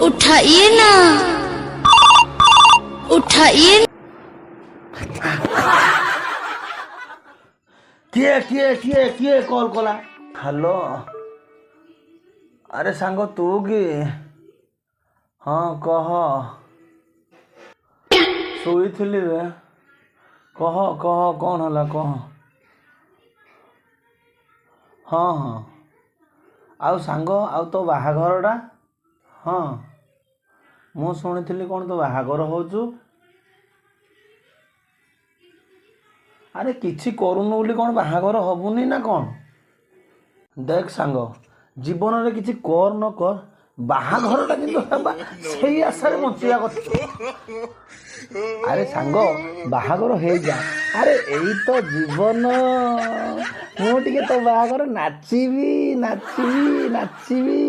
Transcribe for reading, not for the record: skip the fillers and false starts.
उठाइए ना, उठाइए। किए किए किए किए कॉल कला? हेलो, अरे सांग तू कि? हाँ कह, शोइथिली रे, कह कह कौन होला कह। हाँ हाँ, आउ सांग आउ तो बाहाघरटा? हाँ ମୁଁ ଶୁଣିଥିଲି କ'ଣ ତୋ ବାହାଘର ହଉଛୁ? ଆରେ କିଛି କରୁନୁ ବୋଲି କ'ଣ ବାହାଘର ହବୁନି ନା କ'ଣ? ଦେଖ ସାଙ୍ଗ, ଜୀବନରେ କିଛି କର ନ କର, ବାହାଘରଟା କିନ୍ତୁ ହେବା ସେଇ ଆଶାରେ ବଞ୍ଚିବା କଥା। ଆରେ ସାଙ୍ଗ ବାହାଘର ହେଇଯା, ଆରେ ଏଇ ତ ଜୀବନ। ମୁଁ ଟିକେ ତୋ ବାହାଘର ନାଚିବି ନାଚିବି ନାଚିବି।